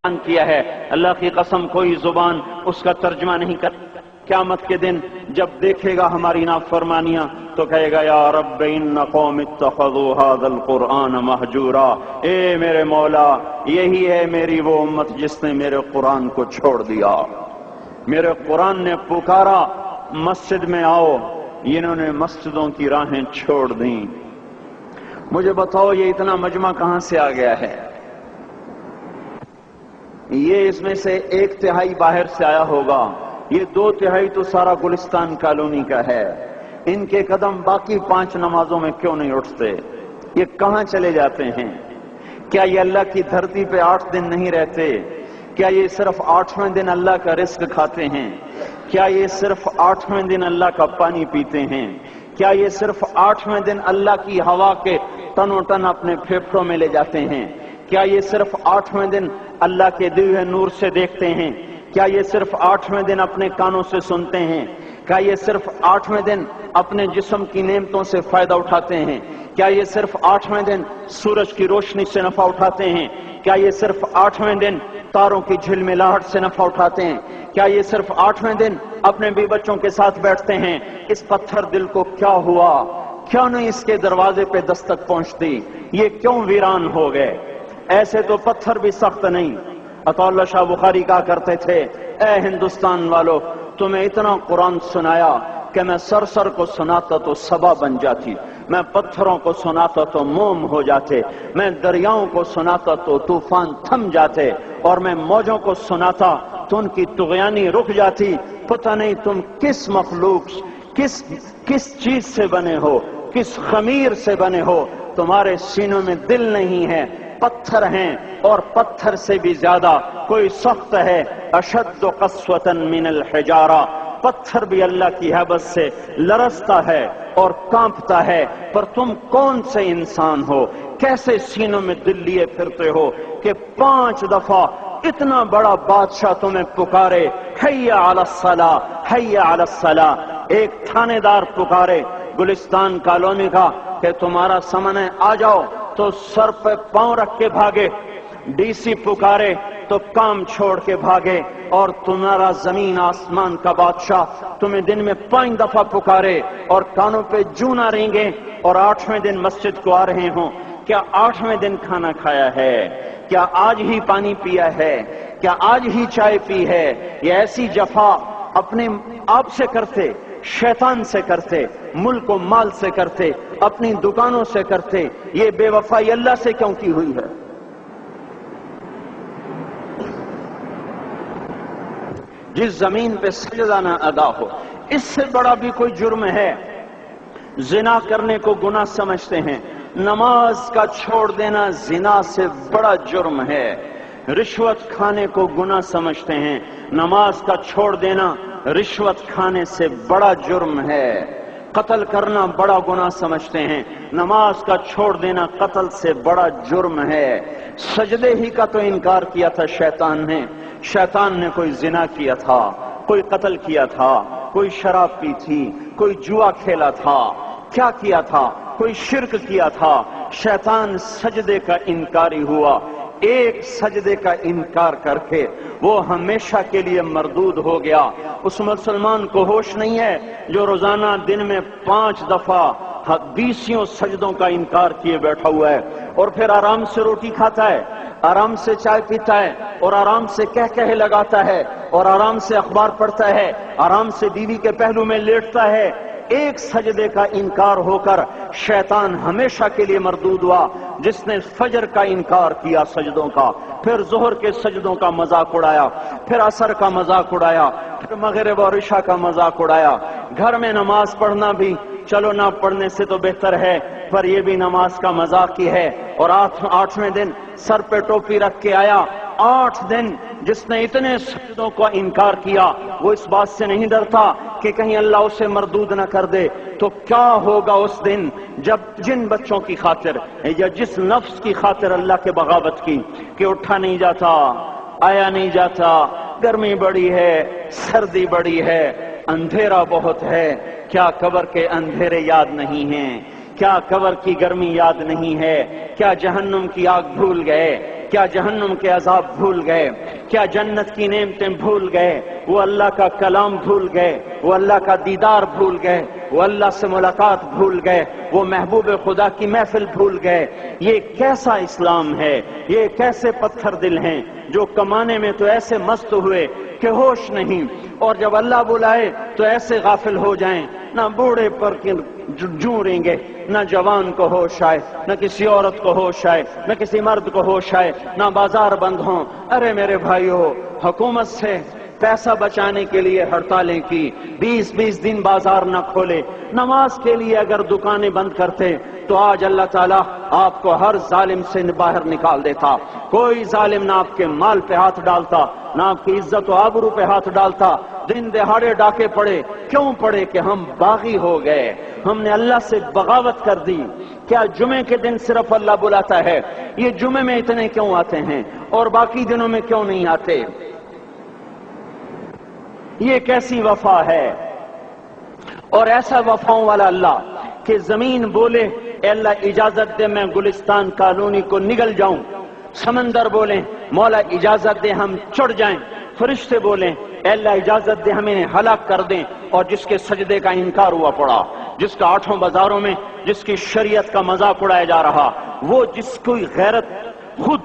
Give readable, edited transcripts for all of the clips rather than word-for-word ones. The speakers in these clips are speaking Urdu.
بیان کیا ہے، اللہ کی قسم کوئی زبان اس کا ترجمہ نہیں کر۔ قیامت کے دن جب دیکھے گا ہماری نافرمانیاں تو کہے گا یا رب ان قوم اتخذوا هذا القرآن مہجورا، اے میرے مولا یہی ہے میری وہ امت جس نے میرے قرآن کو چھوڑ دیا، میرے قرآن نے پکارا مسجد میں آؤ، انہوں نے مسجدوں کی راہیں چھوڑ دیں۔ مجھے بتاؤ یہ اتنا مجمع کہاں سے آ گیا ہے؟ یہ اس میں سے 1/3 باہر سے آیا ہوگا، یہ 2/3 تو سارا گلستان کالونی کا ہے۔ ان کے قدم باقی 5 نمازوں میں کیوں نہیں اٹھتے؟ یہ کہاں چلے جاتے ہیں؟ کیا یہ اللہ کی دھرتی پہ 8 دن نہیں رہتے؟ کیا یہ صرف 8ویں دن اللہ کا رزق کھاتے ہیں؟ کیا یہ صرف 8ویں دن اللہ کا پانی پیتے ہیں؟ کیا یہ صرف 8ویں دن اللہ کی ہوا کے تنو تن اپنے پھیپھڑوں میں لے جاتے ہیں؟ کیا یہ صرف 8ویں دن اللہ کے دیے ہوئے نور سے دیکھتے ہیں؟ کیا یہ صرف 8ویں دن اپنے کانوں سے سنتے ہیں؟ کیا یہ صرف 8ویں دن اپنے جسم کی نعمتوں سے فائدہ اٹھاتے ہیں؟ کیا یہ صرف 8ویں دن سورج کی روشنی سے نفع اٹھاتے ہیں؟ کیا یہ صرف 8ویں دن تاروں کی جھلملاہٹ سے نفع اٹھاتے ہیں؟ کیا یہ صرف 8ویں دن اپنے بھی بچوں کے ساتھ بیٹھتے ہیں؟ اس پتھر دل کو کیا ہوا؟ کیوں نہیں اس کے دروازے پہ دستک پہنچتی؟ یہ کیوں ویران ہو گئے؟ ایسے تو پتھر بھی سخت نہیں۔ عطا اللہ شاہ بخاری کہا کرتے تھے اے ہندوستان والو، تمہیں اتنا قرآن سنایا کہ میں سر کو سناتا تو صبا بن جاتی، میں پتھروں کو سناتا تو موم ہو جاتے، میں دریاؤں کو سناتا تو طوفان تھم جاتے، اور میں موجوں کو سناتا تو ان کی طغیانی رک جاتی۔ پتہ نہیں تم کس مخلوق کس چیز سے بنے ہو، کس خمیر سے بنے ہو، تمہارے سینوں میں دل نہیں ہے، پتھر ہیں، اور پتھر سے بھی زیادہ کوئی سخت ہے، اشد قسوة من الحجارہ، پتھر بھی اللہ کی حیبت سے لرزتا ہے اور کانپتا ہے، پر تم کون سے انسان ہو، کیسے سینوں میں دل لیے پھرتے ہو کہ 5 دفعہ اتنا بڑا بادشاہ تمہیں پکارے حی علی الصلاۃ حی علی الصلاۃ، ایک تھانے دار پکارے گلستان کالونی کا کہ تمہارا سمن ہے آ جاؤ تو سر پہ پاؤں رکھ کے بھاگے، ڈی سی پکارے تو کام چھوڑ کے بھاگے، اور تمہارا زمین آسمان کا بادشاہ تمہیں دن میں 5 دفعہ پکارے اور کانوں پہ جوں نہ رینگے، اور 8ویں دن مسجد کو آ رہے ہوں۔ کیا 8ویں دن کھانا کھایا ہے؟ کیا آج ہی پانی پیا ہے؟ کیا آج ہی چائے پی ہے؟ یہ ایسی جفا اپنے آپ سے کرتے، شیطان سے کرتے، ملک و مال سے کرتے، اپنی دکانوں سے کرتے، یہ بے وفائی اللہ سے کیوں کی ہوئی ہے؟ جس زمین پہ سجدہ نہ ادا ہو، اس سے بڑا بھی کوئی جرم ہے؟ زنا کرنے کو گناہ سمجھتے ہیں، نماز کا چھوڑ دینا زنا سے بڑا جرم ہے۔ رشوت کھانے کو گناہ سمجھتے ہیں، نماز کا چھوڑ دینا رشوت کھانے سے بڑا جرم ہے۔ قتل کرنا بڑا گناہ سمجھتے ہیں، نماز کا چھوڑ دینا قتل سے بڑا جرم ہے۔ سجدے ہی کا تو انکار کیا تھا شیطان نے کوئی زنا کیا تھا، کوئی قتل کیا تھا، کوئی شراب پی تھی، کوئی جوا کھیلا تھا، کیا کیا تھا؟ کوئی شرک کیا تھا۔ شیطان سجدے کا انکاری ہوا، ایک سجدے کا انکار کر کے وہ ہمیشہ کے لیے مردود ہو گیا۔ اس مسلمان کو ہوش نہیں ہے جو روزانہ دن میں 5 دفعہ 20 سجدوں کا انکار کیے بیٹھا ہوا ہے، اور پھر آرام سے روٹی کھاتا ہے، آرام سے چائے پیتا ہے، اور آرام سے کہے لگاتا ہے، اور آرام سے اخبار پڑھتا ہے، آرام سے بیوی کے پہلو میں لیٹتا ہے۔ ایک سجدے کا انکار ہو کر شیطان ہمیشہ کے لیے مردود ہوا۔ جس نے فجر کا انکار کیا سجدوں کا، پھر ظہر کے سجدوں کا مذاق اڑایا، پھر عصر کا مذاق اڑایا، پھر مغرب اور عشاء کا مذاق اڑایا۔ گھر میں نماز پڑھنا بھی چلو نہ پڑھنے سے تو بہتر ہے، پر یہ بھی نماز کا مذاق ہی ہے۔ اور 8ویں دن سر پہ ٹوپی رکھ کے آیا۔ 8 دن جس نے اتنے سجدوں کا انکار کیا، وہ اس بات سے نہیں ڈرتا کہ کہیں اللہ اسے مردود نہ کر دے، تو کیا ہوگا اس دن جب جن بچوں کی خاطر یا جس نفس کی خاطر اللہ کے بغاوت کی کہ اٹھا نہیں جاتا، آیا نہیں جاتا، گرمی بڑی ہے، سردی بڑی ہے، اندھیرا بہت ہے، کیا قبر کے اندھیرے یاد نہیں ہیں؟ کیا قبر کی گرمی یاد نہیں ہے؟ کیا جہنم کی آگ بھول گئے؟ کیا جہنم کے عذاب بھول گئے؟ کیا جنت کی نعمتیں بھول گئے؟ وہ اللہ کا کلام بھول گئے؟ وہ اللہ کا دیدار بھول گئے؟ وہ اللہ سے ملاقات بھول گئے؟ وہ محبوب خدا کی محفل بھول گئے؟ یہ کیسا اسلام ہے؟ یہ کیسے پتھر دل ہیں جو کمانے میں تو ایسے مست ہوئے کہ ہوش نہیں، اور جب اللہ بلائے تو ایسے غافل ہو جائیں، نہ بوڑھے پر جوں رہیں گے، نہ جوان کو ہوش آئے، نہ کسی عورت کو ہوش آئے، نہ کسی مرد کو ہوش آئے، نہ بازار بند ہوں۔ ارے میرے بھائیو، حکومت سے پیسہ بچانے کے لیے ہڑتالیں کی، 20 دن بازار نہ کھولے، نماز کے لیے اگر دکانیں بند کرتے تو آج اللہ تعالیٰ آپ کو ہر ظالم سے باہر نکال دیتا۔ کوئی ظالم نہ آپ کے مال پہ ہاتھ ڈالتا، نہ آپ کی عزت و آبرو پہ ہاتھ ڈالتا۔ دن دہاڑے ڈاکے پڑے، کیوں پڑے؟ کہ ہم باغی ہو گئے، ہم نے اللہ سے بغاوت کر دی۔ کیا جمعے کے دن صرف اللہ بلاتا ہے؟ یہ جمعے میں اتنے کیوں آتے ہیں اور باقی دنوں میں کیوں نہیں آتے؟ یہ کیسی وفا ہے؟ اور ایسا وفاؤں والا اللہ کہ زمین بولے اے اللہ اجازت دے میں گلستان کالونی کو نگل جاؤں، سمندر بولیں مولا اجازت دے ہم چڑھ جائیں، فرشتے بولیں اے اللہ اجازت دے ہمیں ہلاک کر دیں، اور جس کے سجدے کا انکار ہوا پڑا، جس کا 8 بازاروں میں جس کی شریعت کا مذاق اڑایا جا رہا، وہ جس کوئی غیرت خود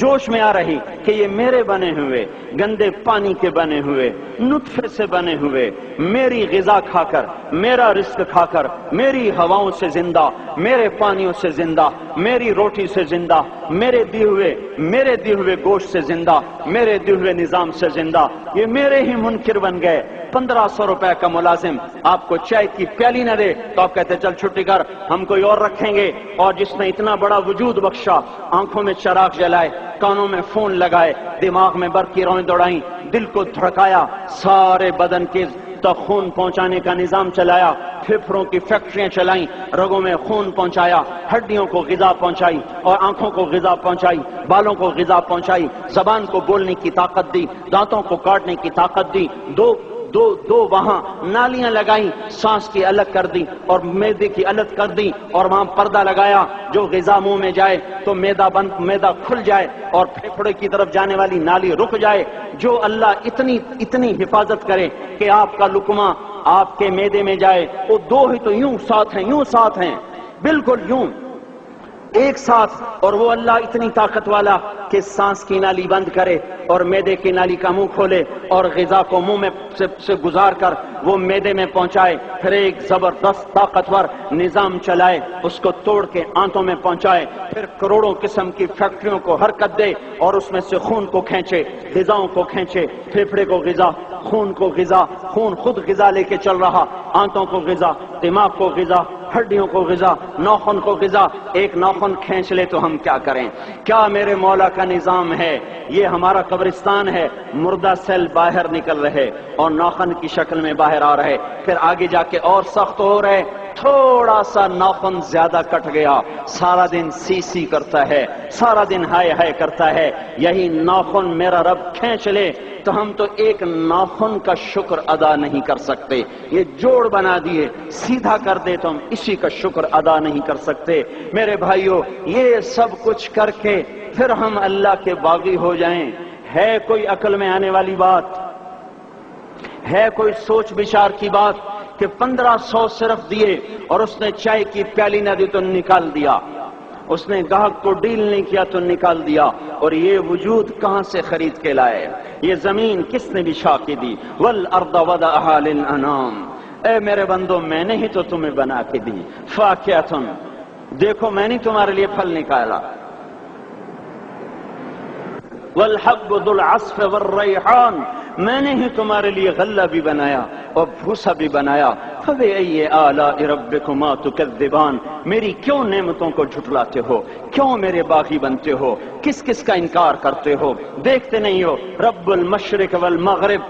جوش میں آ رہی کہ یہ میرے بنے ہوئے گندے پانی کے بنے ہوئے نطفے سے بنے ہوئے، میری غذا کھا کر، میرا رزق کھا کر، میری ہواؤں سے زندہ، میرے پانیوں سے زندہ، میری روٹی سے زندہ، میرے دیے ہوئے گوشت سے زندہ، میرے دیے ہوئے نظام سے زندہ، یہ میرے ہی منکر بن گئے۔ 1500 روپے کا ملازم آپ کو چائے کی پیالی نہ دے تو آپ کہتے چل چھٹی کر، ہم کوئی اور رکھیں گے۔ اور جس نے اتنا بڑا وجود بخشا، آنکھوں میں چراغ جلائے، کانوں میں فون لگائے، دماغ میں برق کی روئیں دوڑائیں، دل کو دھڑکایا، سارے بدن کے تک خون پہنچانے کا نظام چلایا، پھیپھڑوں کی فیکٹریاں چلائیں، رگوں میں خون پہنچایا، ہڈیوں کو غذا پہنچائی اور آنکھوں کو غذا پہنچائی، بالوں کو غذا پہنچائی، زبان کو بولنے کی طاقت دی، دانتوں کو کاٹنے کی طاقت دی، دو وہاں نالیاں لگائیں، سانس کی الگ کر دی اور معدے کی الگ کر دی، اور وہاں پردہ لگایا، جو غذا منہ میں جائے تو معدہ کھل جائے اور پھیپھڑے کی طرف جانے والی نالی رک جائے۔ جو اللہ اتنی حفاظت کرے کہ آپ کا لقمہ آپ کے معدے میں جائے، وہ دو ہی تو یوں ساتھ ہیں بالکل یوں ایک ساتھ، اور وہ اللہ اتنی طاقت والا کہ سانس کی نالی بند کرے اور معدے کی نالی کا منہ کھولے اور غذا کو منہ میں سے گزار کر وہ معدے میں پہنچائے، پھر ایک زبردست طاقتور نظام چلائے، اس کو توڑ کے آنتوں میں پہنچائے، پھر کروڑوں قسم کی فیکٹریوں کو حرکت دے اور اس میں سے خون کو کھینچے، غذاؤں کو کھینچے، پھیپھڑے کو غذا، خون کو غذا، خون خود غذا لے کے چل رہا، آنتوں کو غذا، دماغ کو غذا، ہڈیوں کو غذا، ناخن کو غذا۔ ایک ناخن کھینچ لے تو ہم کیا کریں؟ کیا میرے مولا کا نظام ہے؟ یہ ہمارا قبرستان ہے، مردہ سیل باہر نکل رہے اور ناخن کی شکل میں باہر آ رہے، پھر آگے جا کے اور سخت ہو رہے، تھوڑا سا ناخن زیادہ کٹ گیا، سارا دن سی کرتا ہے، سارا دن ہائے کرتا ہے۔ یہی ناخن میرا رب کھینچ لے تو ہم تو ایک ناخن کا شکر ادا نہیں کر سکتے، یہ جوڑ بنا دیے، سیدھا کر دے تو ہم اسی کا شکر ادا نہیں کر سکتے۔ میرے بھائیو، یہ سب کچھ کر کے پھر ہم اللہ کے باغی ہو جائیں، ہے کوئی عقل میں آنے والی بات؟ ہے کوئی سوچ بچار کی بات کہ 1500 صرف دیے اور اس نے چائے کی پیالی نہ دی تو نکال دیا، اس نے گاہک کو ڈیل نہیں کیا تو نکال دیا، اور یہ وجود کہاں سے خرید کے لائے؟ یہ زمین کس نے بچھا کے دی؟ والارض وضعها للانام، اے میرے بندو میں نے ہی تو تمہیں بنا کے دی، فاکہۃ، دیکھو میں نے تمہارے لیے پھل نکالا، والحب ذو العصف والریحان، میں نے ہی تمہارے لیے غلہ بھی بنایا اور بھوسا بھی بنایا، فبأي آلاء ربكما تكذبان، میری کیوں نعمتوں کو جھٹلاتے ہو؟ کیوں میرے باغی بنتے ہو؟ کس کس کا انکار کرتے ہو؟ دیکھتے نہیں ہو رب المشرق والمغرب،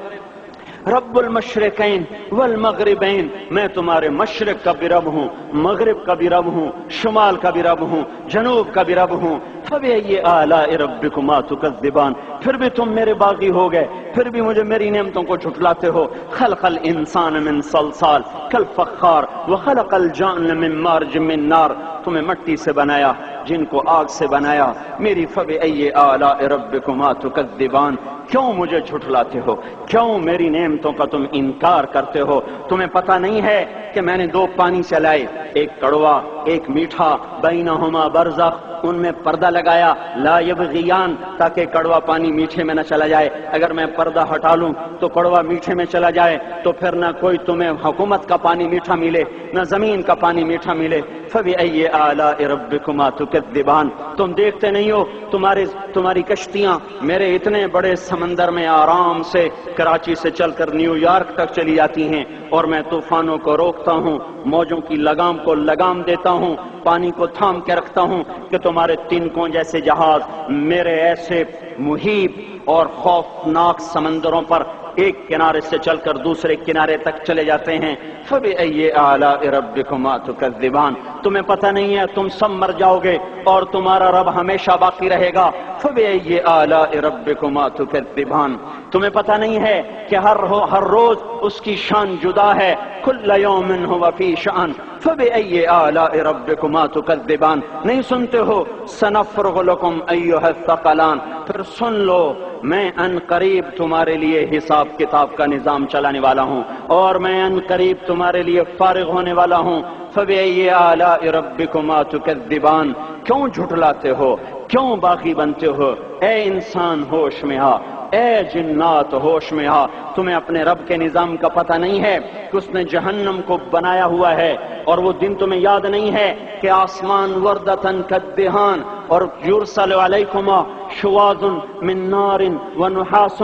رب المشرقین والمغربین، میں تمہارے مشرق کا بھی رب ہوں، مغرب کا بھی رب ہوں، شمال کا بھی رب ہوں، جنوب کا بھی رب ہوں۔ فبأي آلاء ربكما تكذبان، پھر بھی تم میرے باغی ہو گئے، پھر بھی مجھے میری نعمتوں کو جھٹلاتے ہو۔ خلق الانسان من صلصال کالفخار وخلق الجان من مارج من نار، تمہیں مٹی سے بنایا جن کو آگ سے بنایا میری فبأي آلاء ربكما تكذبان، کیوں مجھے جھٹلاتے ہو، کیوں میری نعمتوں کا تم انکار کرتے ہو؟ تمہیں پتہ نہیں ہے کہ میں نے دو پانی چلائے، ایک کڑوا ایک میٹھا، بینہما برزخ، ان میں پردہ لگایا، لا یبغیان، تاکہ کڑوا پانی میٹھے میں نہ چلا جائے۔ اگر میں پردہ ہٹا لوں تو کڑوا میٹھے میں چلا جائے تو پھر نہ کوئی تمہیں حکومت کا پانی میٹھا ملے نہ زمین کا پانی میٹھا ملے۔ فبأي آلاء ربكما تكذبان، تم دیکھتے نہیں ہو تمہاری کشتیاں میرے اتنے بڑے سمندر میں آرام سے کراچی سے چل کر نیو یارک تک چلی جاتی ہیں، اور میں طوفانوں کو روکتا ہوں، موجوں کی لگام کو لگام دیتا ہوں، پانی کو تھام کے رکھتا ہوں کہ تمہارے تنکوں جیسے جہاز میرے ایسے محیط اور خوفناک سمندروں پر ایک کنارے سے چل کر دوسرے کنارے تک چلے جاتے ہیں۔ فبأي آلاء ربكما تكذبان، تمہیں پتہ نہیں ہے تم سب مر جاؤ گے اور تمہارا رب ہمیشہ باقی رہے گا۔ فبأي آلاء ربكما تكذبان، تمہیں پتہ نہیں ہے کہ ہر روز اس کی شان جدا ہے، كل يوم هو في شأن۔ فبأي آلاء ربكما تكذبان، نہیں سنتے ہو؟ سنفرغ لكم أيها الثقلان، پھر سن لو میں ان قریب تمہارے لیے حساب کتاب کا نظام چلانے والا ہوں، اور میں ان قریب تمہارے لیے فارغ ہونے والا ہوں۔ فبأي آلاء ربكما تكذبان، کیوں جھٹلاتے ہو، کیوں باغی بنتے ہو؟ اے انسان ہوش میں آ، اے جنات ہوش میں آ، تمہیں اپنے رب کے نظام کا پتہ نہیں ہے کہ اس نے جہنم کو بنایا ہوا ہے، اور وہ دن تمہیں یاد نہیں ہے کہ آسمان وردتن کالدہان، اور یرسل علیکما شواظ من نار ونحاس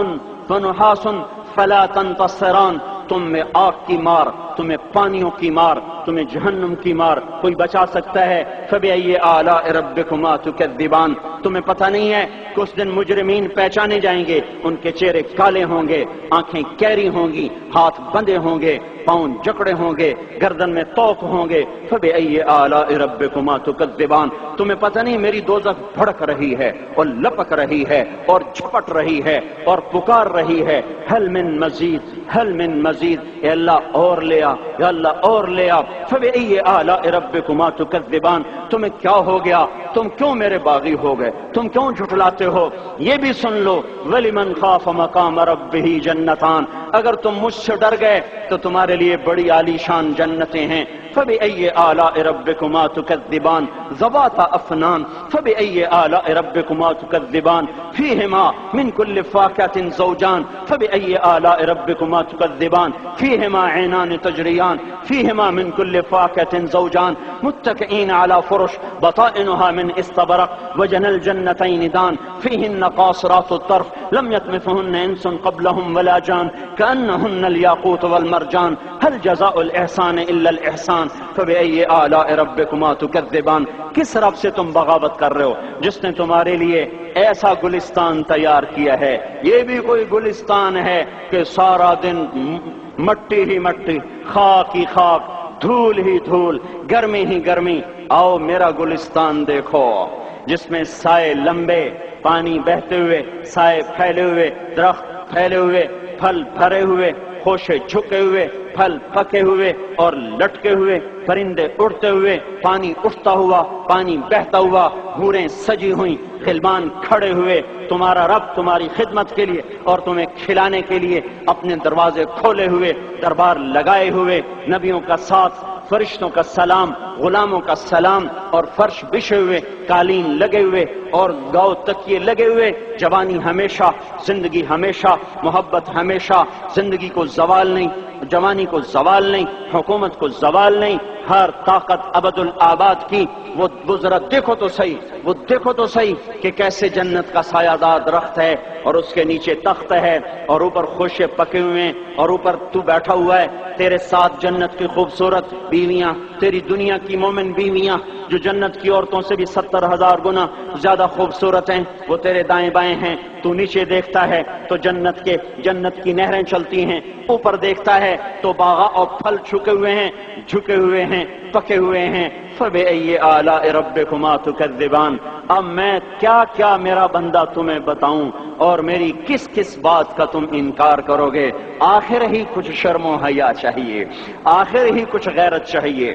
فلا تنتصران، تم میں آگ کی مار، تمہیں پانیوں کی مار، تمہیں جہنم کی مار، کوئی بچا سکتا ہے؟ فبأي آلاء ربكما تكذبان، تمہیں پتہ نہیں ہے کہ اس دن مجرمین پہچانے جائیں گے، ان کے چہرے کالے ہوں گے، آنکھیں کیری ہوں گی، ہاتھ بندھے ہوں گے، پاؤں جکڑے ہوں گے، گردن میں توق ہوں گے۔ فبأي آلاء ربكما تكذبان، تمہیں پتہ نہیں میری دوزخ بھڑک رہی ہے اور لپک رہی ہے اور جھپٹ رہی ہے اور پکار رہی ہے، هل من مزید، هل من مزید، اے اللہ اور لے آ، یا اللہ اور لے آ۔ فبأي آلاء ربكما تكذبان، تمہیں کیا ہو گیا؟ تم کیوں میرے باغی ہو گئے؟ تم کیوں جھٹلاتے ہو؟ یہ بھی سن لو، وَلِمَنْ خَافَ مَقَامَ رَبِّهِ جَنَّتَانِ، اگر تم مجھ سے ڈر گئے تو تمہارے لیے بڑی عالی شان جنتیں ہیں۔ فبأي آلاء ربكما تكذبان ذوات أفنان، فبأي آلاء ربكما تكذبان فيهما من كل فاكهة زوجان، فبأي آلاء ربكما تكذبان فيهما عينان تجريان، فيهما من كل فاكهة زوجان متكئين على فرش بطائنها من استبرق وجنى الجنتين دان، فيهن قاصرات الطرف لم يطمثهن إنس قبلهم ولا جان، كأنهن الياقوت والمرجان، هل جزاء الإحسان إلا الإحسان، فبأي آلاء ربكما تكذبان۔ کس رب سے تم بغاوت کر رہے ہو جس نے تمہارے لیے ایسا گلستان تیار کیا ہے؟ یہ بھی کوئی گلستان ہے کہ سارا دن مٹی ہی مٹی، خاک ہی خاک، دھول ہی دھول، گرمی ہی گرمی۔ آؤ میرا گلستان دیکھو جس میں سائے لمبے، پانی بہتے ہوئے، سائے پھیلے ہوئے، درخت پھیلے ہوئے، پھل بھرے ہوئے، خوشے جھکے ہوئے، پھل پکے ہوئے اور لٹکے ہوئے، پرندے اڑتے ہوئے، پانی اٹھتا ہوا، پانی بہتا ہوا، حوریں سجی ہوئیں، خلبان کھڑے ہوئے، تمہارا رب تمہاری خدمت کے لیے اور تمہیں کھلانے کے لیے اپنے دروازے کھولے ہوئے، دربار لگائے ہوئے، نبیوں کا ساتھ، فرشتوں کا سلام، غلاموں کا سلام، اور فرش بچھے ہوئے، قالین لگے ہوئے اور گاؤ تکیے لگے ہوئے، جوانی ہمیشہ، زندگی ہمیشہ، محبت ہمیشہ، زندگی کو زوال نہیں، جوانی کو زوال نہیں، حکومت کو زوال نہیں، ہر طاقت ابد الآباد کی۔ وہ ذرا دیکھو تو صحیح، وہ دیکھو تو صحیح کہ کیسے جنت کا سایہ دار درخت ہے اور اس کے نیچے تخت ہے اور اوپر خوشے پکے ہوئے ہیں اور اوپر تو بیٹھا ہوا ہے، تیرے ساتھ جنت کی خوبصورت بیویاں، تیری دنیا کی مومن بیویاں جو جنت کی عورتوں سے بھی 70,000 گنا زیادہ خوبصورت ہیں، وہ تیرے دائیں بائیں ہیں۔ تو نیچے دیکھتا ہے تو جنت کی نہریں چلتی ہیں، اوپر دیکھتا ہے تو باغ اور پھل جھکے ہوئے ہیں، پکے ہوئے ہیں۔ فبأي آلاء ربكما تكذبان، اب میں کیا میرا بندہ تمہیں بتاؤں اور میری کس کس بات کا تم انکار کرو گے؟ آخر ہی کچھ شرم و حیا چاہیے، آخر ہی کچھ غیرت چاہیے۔